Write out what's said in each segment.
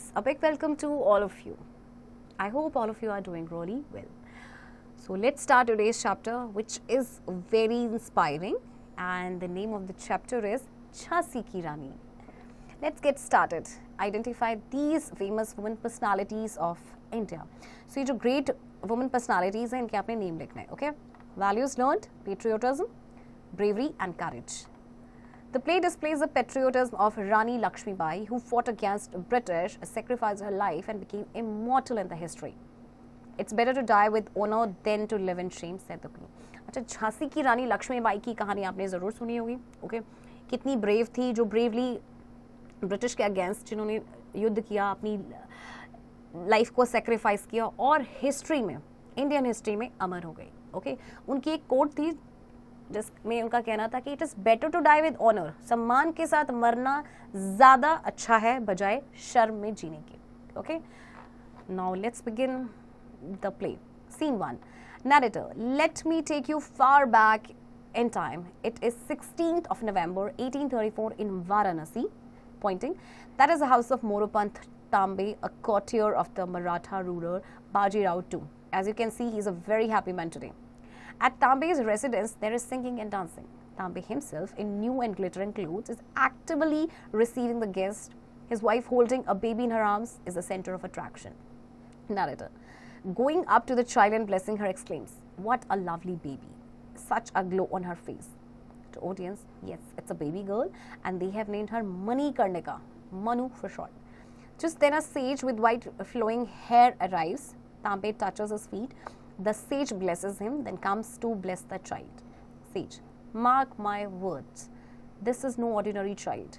friends, a big welcome to all of you. I hope all of you are doing really well. So let's start today's chapter, which is very inspiring, and the name of the chapter is Jhansi Ki Rani. Let's get started. Identify these famous women personalities of India. So ये जो great women personalities हैं, इनके आपने name लिखना है, okay? Values learned: patriotism, bravery and courage. The play displays the patriotism of Rani Lakshmi Bai, who fought against British, sacrificed her life and became immortal in the history. It's better to die with honor than to live in shame, said the queen. अच्छा, झांसी की रानी लक्ष्मी बाई की कहानी आपने ज़रूर सुनी होगी, okay? कितनी brave थी, जो ब्रेवली ब्रिटिश के अगेंस्ट जिन्होंने युद्ध किया, अपनी लाइफ को सेक्रीफाइस किया और हिस्ट्री में, इंडियन हिस्ट्री में अमर हो गई, ओके? उनकी एक कोट थी जिसमें उनका कहना था कि it is better to die with honour, सम्मान के साथ मरना ज़्यादा अच्छा है बजाय शर्म में जीने के, okay? Now let's begin the play. Scene 1. Narrator, let me take you far back in time. It is 16th of November 1834 in Varanasi, pointing. That is the house of Moropant Tambe, a courtier of the Maratha ruler Baji Rao II. As you can see, he is a very happy man today. At Tambe's residence, there is singing and dancing. Tambe himself, in new and glittering clothes, is actively receiving the guests. His wife, holding a baby in her arms, is the center of attraction. Narrator, going up to the child and blessing her, exclaims, "What a lovely baby! Such a glow on her face." To audience, yes, it's a baby girl, and they have named her Manikarnika, Manu for short. Just then, a sage with white flowing hair arrives. Tambe touches his feet. The sage blesses him, then comes to bless the child. Sage, mark my words. This is no ordinary child.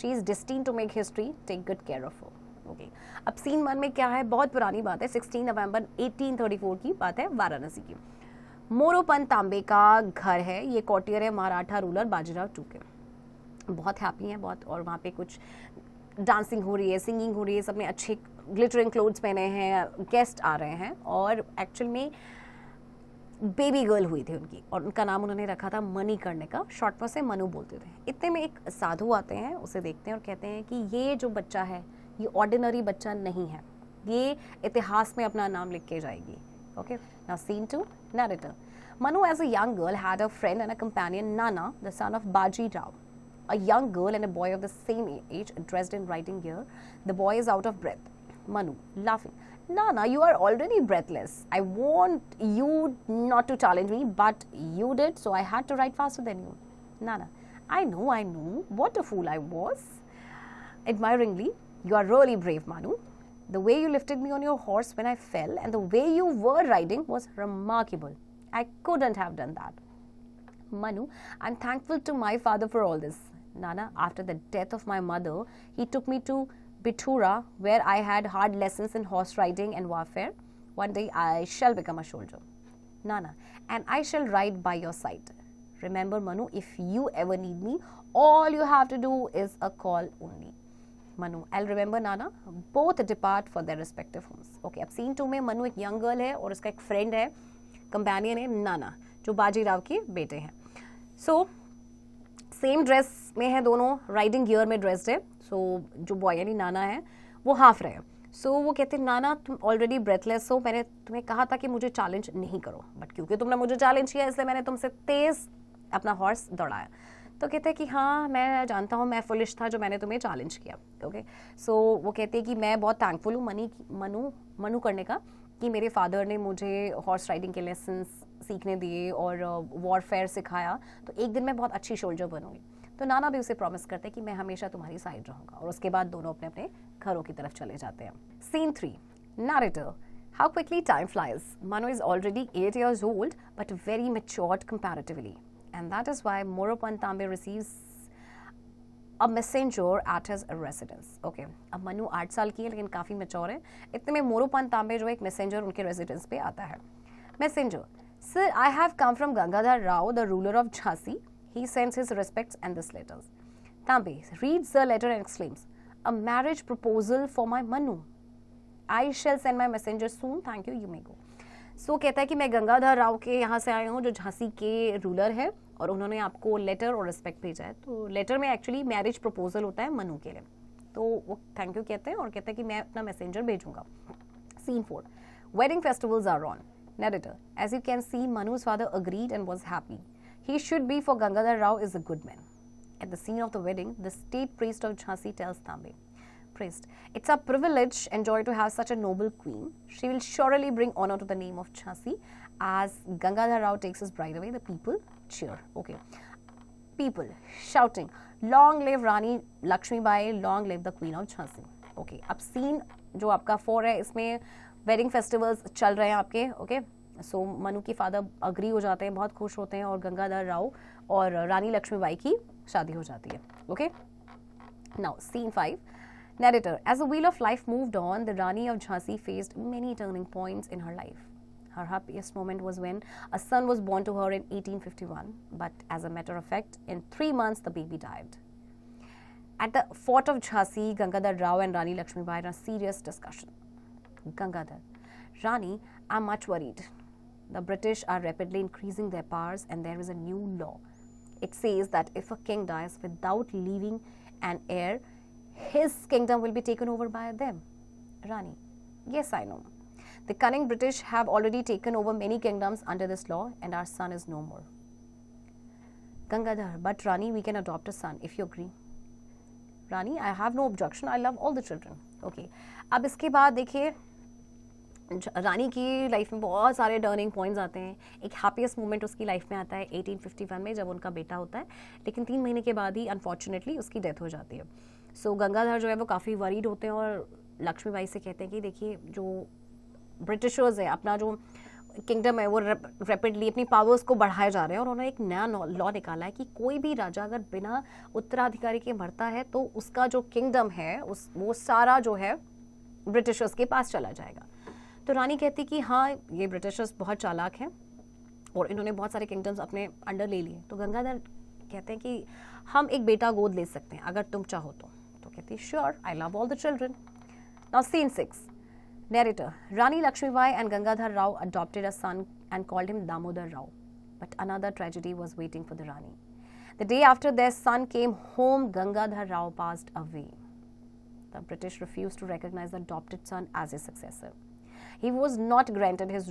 She is destined to make history. Take good care of her. Okay. अब scene 1 में क्या है, बहुत पुरानी बात है, 16 नवंबर 1834 की बात है, वाराणसी की. मोरोपंत तांबे का घर है, ये कॉटियर है मराठा रूलर बाजीराव II के. बहुत हैप्पी हैं बहुत, और वहाँ पे कुछ डांसिंग हो रही है, सिंगिंग हो रही है, सबने अच्छे ग्लिटरिंग क्लोथ्स पहने हैं, गेस्ट आ रहे हैं, और एक्चुअल में बेबी गर्ल हुई थी उनकी, और उनका नाम उन्होंने रखा था मणिकर्णिका, शॉर्ट में से मनु बोलते थे. इतने में एक साधु आते हैं, उसे देखते हैं और कहते हैं कि ये जो बच्चा है, ये ऑर्डिनरी बच्चा नहीं है, ये इतिहास में अपना नाम लिख के जाएगी. Okay, now scene 2. Narrator, Manu as a young girl had a friend and a companion, Nana, the son of Baji Rao. A young girl and a boy of the same age, dressed in riding gear. The boy is out of breath. Manu, laughing, "Nana, you are already breathless. I want you not to challenge me, but you did, so I had to ride faster than you." Nana, I know. What a fool I was. Admiringly, "You are really brave, Manu. The way you lifted me on your horse when I fell and the way you were riding was remarkable. I couldn't have done that." Manu, I'm thankful to my father for all this. Nana, after the death of my mother, he took me to Bithura, where I had hard lessons in horse riding and warfare. One day I shall become a soldier. Nana, and I shall ride by your side. Remember, Manu, if you ever need me, all you have to do is a call only. Manu, I'll remember, Nana. Both depart for their respective homes. Okay, अब scene 2 में मनु एक young girl है और उसका एक friend है, companion है नाना, जो बाजीराव के बेटे हैं. सो सेम ड्रेस में है दोनों, राइडिंग गियर में ड्रेस्ड है. सो जो बॉय यानी नाना है वो हाफ रहे. सो वो कहते हैं, "नाना, तुम ऑलरेडी ब्रेथलेस हो, मैंने तुम्हें कहा था कि मुझे चैलेंज नहीं करो, बट क्योंकि तुमने मुझे चैलेंज किया इसलिए मैंने तुमसे तेज़ अपना हॉर्स दौड़ाया." तो कहते हैं कि हाँ, मैं जानता हूँ, मैं फुलिश था जो मैंने तुम्हें चैलेंज किया. ओके, सो वो कहते हैं कि मैं बहुत थैंकफुल हूँ मनु करने का, कि मेरे फादर ने मुझे हॉर्स राइडिंग के लेसन्स सीखने दिए और वॉरफेयर सिखाया, तो एक दिन मैं बहुत अच्छी सोल्जर बनूंगी. तो नाना भी उसे प्रॉमिस करते हैं कि मैं हमेशा तुम्हारी साइड रहूंगा, और उसके बाद दोनों अपने अपने घरों की तरफ चले जाते हैं. Scene 3. Narrator, how quickly time flies. Manu is already 8 years old but very matured comparatively, and that is why Moropant Tambe receives a messenger at his residence. Okay, अब मनु 8 साल की है लेकिन काफ़ी मैच्योर है. इतने में मोरोपंत तांबे जो एक मैसेंजर उनके रेजिडेंस पे आता है. Messenger, "Sir, I have come from Gangadhar Rao, the ruler of Jhansi. He sends his respects and this letters." Tambe reads the letter and exclaims, "A marriage proposal for my Manu. I shall send my messenger soon. Thank you. You may go." सो कहता है कि मैं गंगाधर राव के यहाँ से आया हूँ, जो झांसी के रूलर है, और उन्होंने आपको लेटर और रिस्पेक्ट भेजा है. तो लेटर में एक्चुअली मैरिज प्रपोजल होता है मनु के लिए. तो वो थैंक यू कहते हैं और कहते हैं कि मैं अपना मैसेंजर भेजूंगा. Scene 4. Wedding festivals are on. Narrator. As you can see, Manu's father agreed and was happy. He should be, for Gangadhar Rao is a good man. At the scene of the wedding, the state priest of Jhansi tells Tambe, Priest, it's a privilege and joy to have such a noble queen. She will surely bring honor to the name of Jhansi. As Gangadhar Rao takes his bride away, the people cheer. Okay. People shouting, long live Rani Lakshmi Bai, long live the queen of Jhansi. Okay. अब scene जो आपका 4 है, इसमें wedding festivals चल रहे हैं आपके. Okay. सो मनु के फादर अग्री हो जाते हैं, बहुत खुश होते हैं और गंगाधर राव और रानी लक्ष्मीबाई की शादी हो जाती है. Okay. Now scene 5. Narrator. As the wheel of life moved on, the Rani of Jhansi faced many turning points in her life. Her happiest moment was when a son was born to her in 1851, but as a matter of fact, in 3 months the baby died. At the fort of Jhansi, Gangadhar Rao and Rani Lakshmibai are in a serious discussion. Gangadhar. Rani, I'm much worried. The British are rapidly increasing their powers and there is a new law. It says that if a king dies without leaving an heir, his kingdom will be taken over by them. Rani. Yes, I know. The cunning British have already taken over many kingdoms under this law and our son is no more. Gangadhar. But Rani, we can adopt a son if you agree. Rani, I have no objection. I love all the children. Okay. अब इसके बाद देखिए रानी की life में बहुत सारे turning points आते हैं. एक हैप्पीएस्ट मोमेंट उसकी लाइफ में आता है 1851 में जब उनका बेटा होता है, लेकिन 3 महीने के बाद ही अनफॉर्चुनेटली उसकी डेथ हो जाती है. सो गंगाधर जो है वो काफ़ी वरीड होते हैं और लक्ष्मीबाई से कहते हैं कि देखिए जो ब्रिटिशर्स हैं अपना जो किंगडम है वो रैपिडली अपनी पावर्स को बढ़ाए जा रहे हैं और उन्होंने एक नया लॉ निकाला है कि कोई भी राजा अगर बिना उत्तराधिकारी के मरता है तो उसका जो किंगडम है वो सारा जो है ब्रिटिशर्स के पास चला जाएगा. तो रानी कहती कि हाँ ये ब्रिटिशर्स बहुत चालाक हैं और इन्होंने बहुत सारे किंगडम्स अपने अंडर ले लिए. तो गंगाधर कहते हैं कि हम एक बेटा गोद ले सकते हैं अगर तुम चाहो तो. कहती sure, I love all the children. Now scene 6. Narrator. Rani Lakshmibai and Gangadhar Rao adopted a son and called him Damodar Rao. But another tragedy was waiting for the Rani. The day after their son came home, Gangadhar Rao passed away. The British refused to recognize the adopted son as his successor. He was not granted his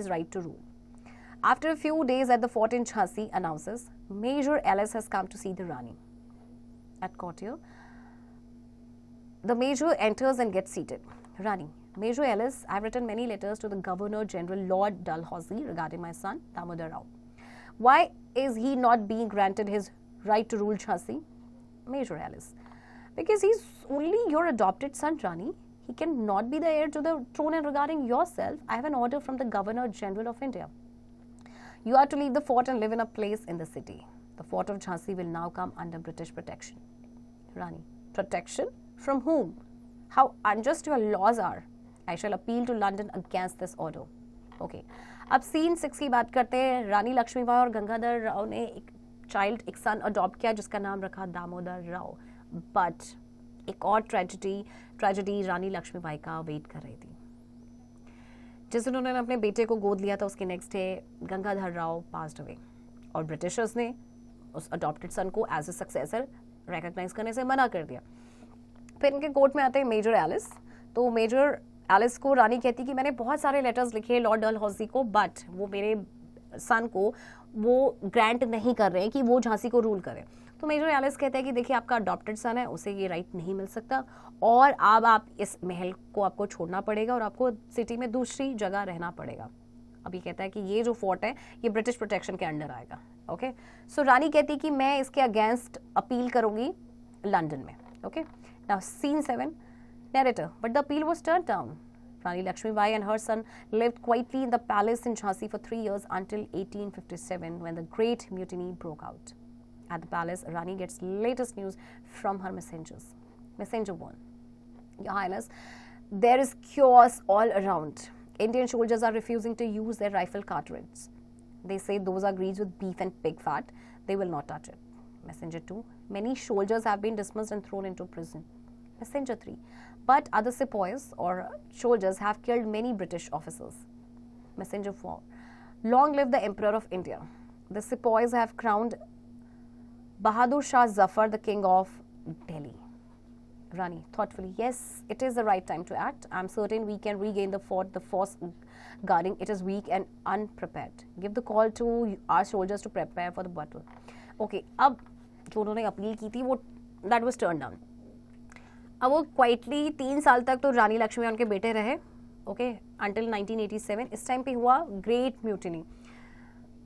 right to rule. After a few days at the fort in Jhansi announces, Major Ellis has come to see the Rani. At courtier, the major enters and gets seated. Rani. Major Ellis, I have written many letters to the Governor General Lord Dalhousie regarding my son, Damodar Rao. Why is he not being granted his right to rule Jhansi? Major Ellis. Because he's only your adopted son, Rani. He cannot be the heir to the throne. And regarding yourself, I have an order from the Governor General of India. You are to leave the fort and live in a place in the city. The fort of Jhansi will now come under British protection. Rani. Protection? From whom? How unjust your laws are. I shall appeal to London against this order. Okay. अब scene 6 की बात करते हैं. रानी लक्ष्मीबाई और गंगाधर राव ने एक सन adopt किया जिसका नाम रखा दामोदर राव. बट एक और ट्रेजेडी रानी लक्ष्मीबाई का वेट कर रही थी. जिस दिन उन्होंने अपने बेटे को गोद लिया था उसके next day Gangadhar Rao passed away और ब्रिटिशर्स ने उस अडॉप्टेड सन को एज ए सक्सेसर रिकॉग्नाइज करने से मना कर दिया. फिर इनके कोर्ट में आते हैं मेजर एलिस. तो मेजर एलिस को रानी कहती कि मैंने बहुत सारे लेटर्स लिखे लॉर्ड डलहौजी को, बट वो मेरे सन को वो ग्रांट नहीं कर रहे हैं कि वो झांसी को रूल करे. तो मेजर एलिस कहते हैं कि देखिए आपका अडॉप्टेड सन है, उसे ये राइट नहीं मिल सकता और अब आप इस महल को आपको छोड़ना पड़ेगा और आपको सिटी में दूसरी जगह रहना पड़ेगा. अभी कहता है कि ये जो फोर्ट है ये ब्रिटिश प्रोटेक्शन के अंडर आएगा. ओके. सो रानी कहती कि मैं इसके अगेंस्ट अपील करूंगी लंदन में. Okay. Now scene 7. Narrator. But the appeal was turned down. Rani Lakshmibai and her son lived quietly in the palace in Jhansi for 3 years until 1857 when the Great Mutiny broke out. At the palace, Rani gets latest news from her messengers. Messenger 1. Your Highness, there is chaos all around. Indian soldiers are refusing to use their rifle cartridges. They say those are greased with beef and pig fat. They will not touch it. Messenger 2. Many soldiers have been dismissed and thrown into prison. Messenger 3. But other sepoys or soldiers have killed many British officers. Messenger 4. Long live the Emperor of India. The sepoys have crowned Bahadur Shah Zafar the King of Delhi. Rani, thoughtfully, yes, it is the right time to act. I'm certain we can regain the fort. The force guarding it is weak and unprepared. Give the call to our soldiers to prepare for the battle. Okay, अब जो उन्होंने appeal की थी वो that was turned down. अब वो quietly 3 साल तक तो रानी लक्ष्मीबाई उनके बेटे रहे, ओके, अंटिल 1987. इस टाइम पे हुआ ग्रेट म्यूटिनी,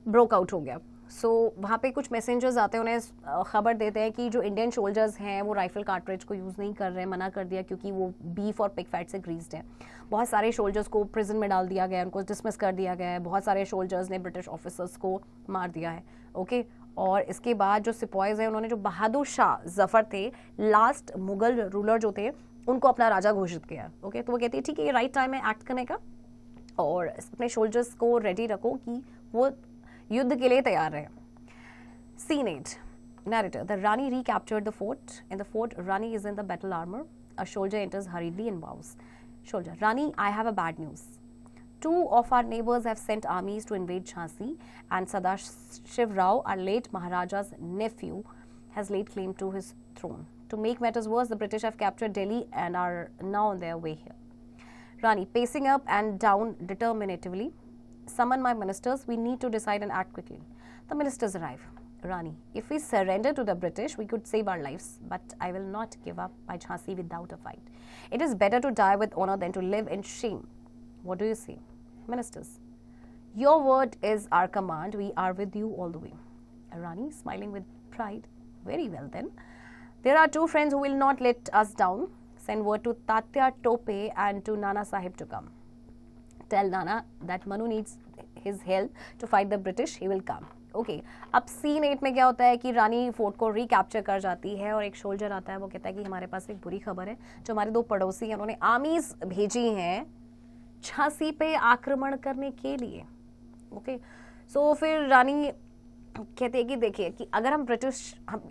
ब्रोक आउट हो गया. सो वहाँ पे कुछ मैसेंजर्स आते हैं, उन्हें खबर देते हैं कि जो इंडियन सोल्जर्स हैं वो राइफल कार्ट्रिज को यूज़ नहीं कर रहे हैं, मना कर दिया क्योंकि वो बीफ और पिग फैट से ग्रीस्ड है. बहुत सारे सोल्जर्स को प्रिजन में डाल दिया गया है, उनको डिसमिस कर दिया गया है. बहुत सारे सोल्जर्स ने ब्रिटिश ऑफिसर्स को मार दिया है, ओके. और इसके बाद जो सिपॉयज़ हैं उन्होंने जो बहादुर शाह जफ़र थे, लास्ट मुगल रूलर जो थे, उनको अपना राजा घोषित किया, ओके. तो वो कहती है ठीक है, ये राइट टाइम है एक्ट करने का और अपने सोल्जर्स को रेडी रखो कि वो युद्ध के लिए तैयार रहे. Scene 8. Narrator. The Rani recaptured the fort. In the fort, Rani is in the battle armor. A soldier enters hurriedly and bows. Soldier. Rani, I have a bad news. 2 of our neighbors have sent armies to invade Jhansi, and Sadashiv Rao, our late Maharaja's nephew, has laid claim to his throne. To make matters worse, the British have captured Delhi and are now on their way here. Rani, pacing up and down determinatively. Summon my ministers. We need to decide and act quickly. The ministers arrive. Rani, if we surrender to the British, we could save our lives, but I will not give up my Jhansi without a fight. It is better to die with honor than to live in shame. What do you say? Ministers, your word is our command. We are with you all the way. Rani, smiling with pride. Very well then. There are 2 friends who will not let us down. Send word to Tatya Tope and to Nana Sahib to come. Tell Nana that Manu needs his help to fight the British. He will come. Okay. अब scene 8 में क्या होता है कि रानी fort को recapture कर जाती है और एक सोल्जर आता है, वो कहता है कि हमारे पास एक बुरी खबर है. जो हमारे 2 पड़ोसी हैं उन्होंने आर्मीज भेजी हैं झांसी पे आक्रमण करने के लिए, ओके. सो फिर रानी कहती है कि देखिए कि अगर हम ब्रिटिश,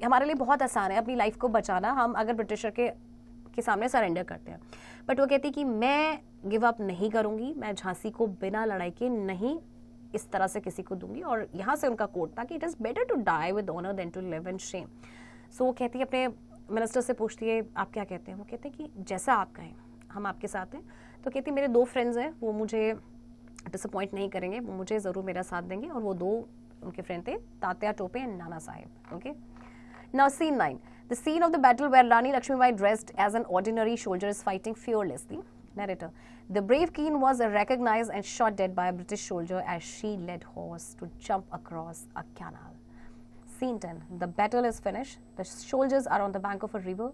हमारे लिए बहुत आसान है अपनी लाइफ को बचाना, हम अगर ब्रिटिशर के सामने सरेंडर करते हैं. बट वो कहती है कि मैं गिव अप नहीं करूँगी, मैं झांसी को बिना लड़ाई के नहीं इस तरह से किसी को दूंगी. और यहाँ से उनका कोट था कि it is better to die with honour than to live in shame. So वो कहती है, अपने मिनिस्टर से पूछती है आप क्या कहते हैं. वो कहते हैं कि जैसा आप कहें हम आपके साथ हैं. तो कहती है मेरे 2 फ्रेंड्स हैं, वो मुझे डिसअपॉइंट नहीं करेंगे, वो मुझे ज़रूर मेरा साथ देंगे. और वो 2 उनके फ्रेंड थे, Tatya Tope and Nana Sahib, okay. Now scene 9. The scene of the battle where Rani Lakshmibai dressed as an ordinary soldier is fighting fearlessly. Narrator. The brave queen was recognized and shot dead by a British soldier as she led horse to jump across a canal. Scene 10. The battle is finished. The soldiers are on the bank of a river.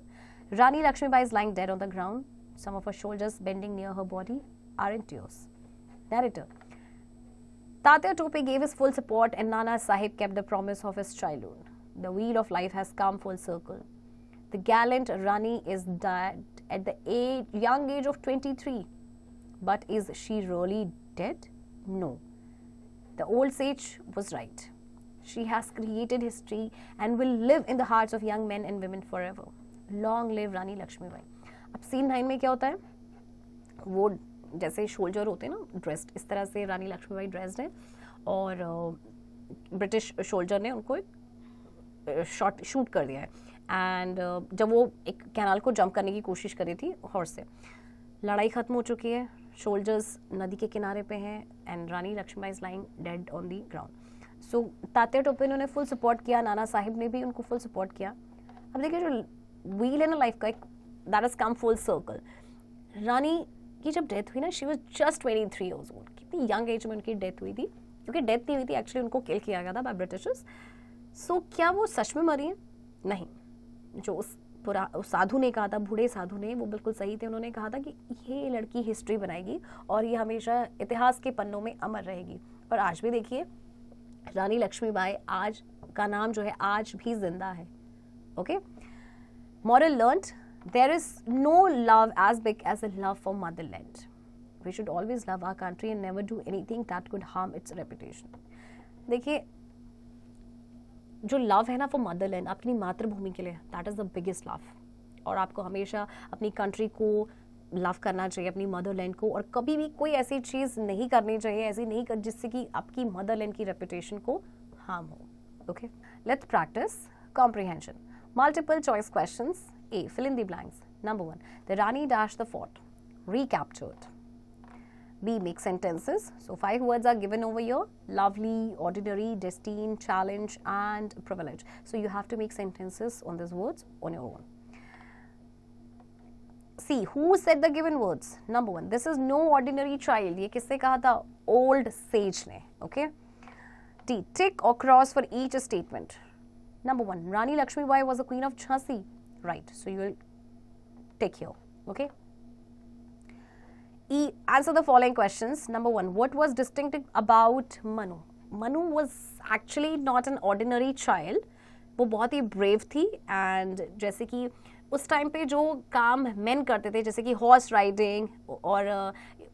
Rani Lakshmibai is lying dead on the ground. Some of her soldiers bending near her body are in tears. Narrator. Tatya Tope gave his full support and Nana Sahib kept the promise of his childhood. The wheel of life has come full circle. The gallant Rani is dead at the young age of 23. But is she really dead? No. The old sage was right. She has created history and will live in the hearts of young men and women forever. Long live Rani Lakshmibai. अब scene 9 में क्या होता है, वो जैसे soldier होते हैं ना ड्रेस्ड, इस तरह से रानी लक्ष्मीबाई ड्रेस्ड है और ब्रिटिश सोल्जर ने उनको शूट कर दिया है. एंड जब वो एक कैनाल को जंप करने की कोशिश करी थी हॉर्स से, लड़ाई ख़त्म हो चुकी है, सोल्जर्स नदी के किनारे पे हैं and Rani Lakshmibai is lying dead on the ground. So Tatya Tope ने फुल सपोर्ट किया, नाना साहिब ने भी उनको फुल सपोर्ट किया. अब देखिए जो व्हील है ना लाइफ का, एक that has come full circle. Rani की जब डेथ हुई ना, she was just 23 years old. कितनी यंग एज में उनकी डेथ हुई थी, क्योंकि डेथ नहीं हुई थी एक्चुअली, उनको किल किया गया था बाय ब्रिटिशर्स. सो क्या वो सच में मरी है? नहीं. जो उस साधु ने कहा था, बूढ़े साधु ने, वो बिल्कुल सही थे. उन्होंने कहा था कि ये लड़की हिस्ट्री बनाएगी और ये हमेशा इतिहास के पन्नों में अमर रहेगी. और आज भी देखिए रानी लक्ष्मीबाई आज का नाम जो है आज भी जिंदा है. Okay. Moral learned, there is no love as big as a love for motherland. We should always love our country and never do anything that could harm its reputation. देखिए जो लव है ना फॉर मदरलैंड, अपनी मातृभूमि के लिए, that is the biggest love. और आपको हमेशा अपनी कंट्री को लव करना चाहिए, अपनी मदरलैंड को, और कभी भी कोई ऐसी चीज़ नहीं करनी चाहिए, ऐसी नहीं कर जिससे कि आपकी मदरलैंड की रेपुटेशन को हार्म हो. Okay, let's practise comprehension. Multiple choice questions. A, fill in the blanks. Number 1, the Rani dashed the fort, recaptured. B, make sentences. So 5 words are given over here: lovely, ordinary, destined, challenge, and privilege. So you have to make sentences on these words on your own. C, who said the given words? Number 1, this is no ordinary child. ये किसने कहा था? Old sage ने. Okay. D, tick or cross for each statement. Number 1, Rani Lakshmi Bai was the queen of Jhansi. Right. So you will tick here. Okay. E, answer the following questions. Number 1, what was distinctive about Manu? Manu was actually not an ordinary child. वो बहुत ही brave थी, and जैसे कि उस time पे जो काम men करते थे, जैसे कि हॉर्स राइडिंग और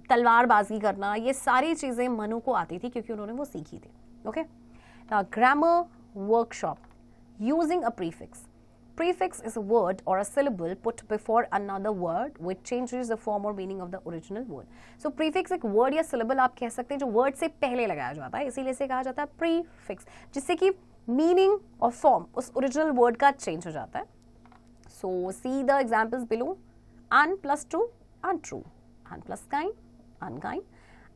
तलवारबाजी करना, ये सारी चीज़ें मनु को आती थी क्योंकि उन्होंने वो सीखी थी. Okay. Now grammar workshop, using a prefix. Prefix is a word or a syllable put before another word which changes the form or meaning of the original word. So prefix एक word या syllable आप कह सकते हैं जो word से पहले लगाया जाता है, इसीलिए इसे कहा जाता है prefix, जिससे कि meaning और form उस original word का change हो जाता है. So see the examples below. Un plus true, untrue. Un plus kind, unkind.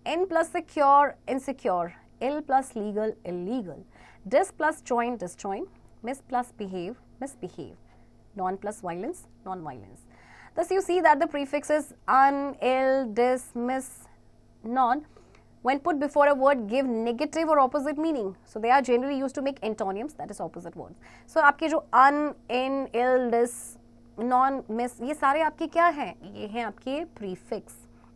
In plus secure, insecure. Ill plus legal, illegal. Dis plus join, disjoin. Miss plus behave, misbehave. Non plus violence, non-violence. Thus you see that the prefixes un, ill, dis, miss, non, when put before a word, give negative or opposite meaning. So they are generally used to make antonyms, that is opposite words. So आपके जो un, in, ill, dis, non, miss, ये सारे आपके क्या हैं? ये हैं आपके prefix.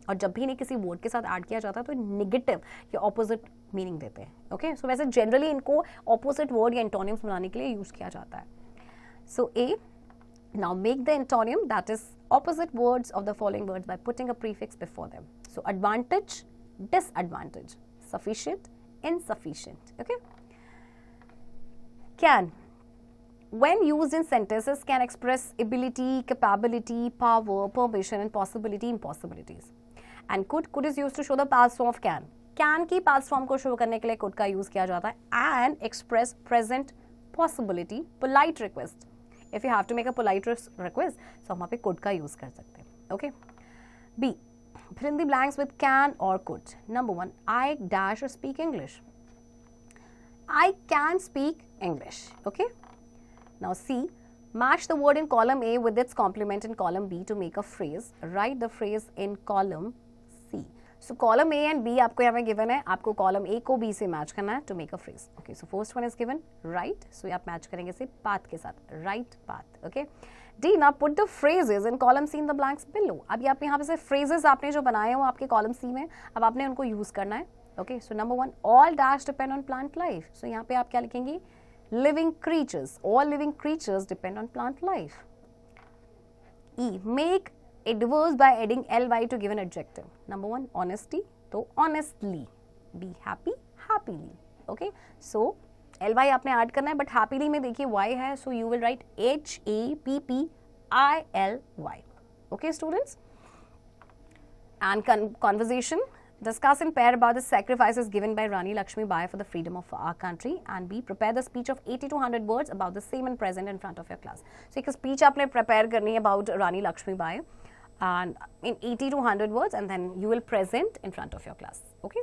और जब भी इन्हें किसी वर्ड के साथ ऐड किया जाता है तो नेगेटिव या ऑपोजिट मीनिंग देते हैं. ओके. सो वैसे जनरली इनको ऑपोजिट वर्ड या एंटोनिम्स बनाने के लिए यूज किया जाता है. So a, now make the antonym that is opposite words of the following words by putting a prefix before them. So advantage, disadvantage, sufficient, insufficient. Okay. Can, when used in sentences, can express ability, capability, power, permission, and possibility, impossibilities. And could is used to show the past form of can. Can की past form को show करने के लिए could का use किया जाता है. And express present possibility, polite request. If you have to make a polite request, so हम वहाँ पे could का use कर सकते हैं. Okay. B, fill in the blanks with can or could. Number 1, I dash or speak English. I can speak English. Okay. Now C, match the word in column A with its complement in column B to make a phrase. Write the phrase in column C. So column A and B आपको यहाँ पे given है, आपको column A को B से match करना है to make a phrase. Okay, so first one is given right. So आप match करेंगे इसे path के साथ, right path. Okay. D, now put the phrases in column C in the blanks below. अभी आप यहाँ पे से phrases आपने जो बनाए हैं वो आपके column C में, अब आपने उनको use करना है. Okay, so number 1, all dash depend on plant life. So यहाँ पे आप क्या लिखेंगे? Living creatures. All living creatures depend on plant life. E, make adverbs by adding ly to give an adjective. Number 1, honesty. So honestly. Be happy, happily. Okay. So ly आपने add करना है, but happily में देखिए y है, so you will write HAPPILY. Okay, students. And conversation. Discuss in pair about the sacrifices given by Rani Lakshmi Bai for the freedom of our country. And B, prepare the speech of 80 to 100 words about the same and present in front of your class. So एक speech आपने prepare करनी है about Rani Lakshmi Bai and in 80 to 100 words, and then you will present in front of your class. Okay.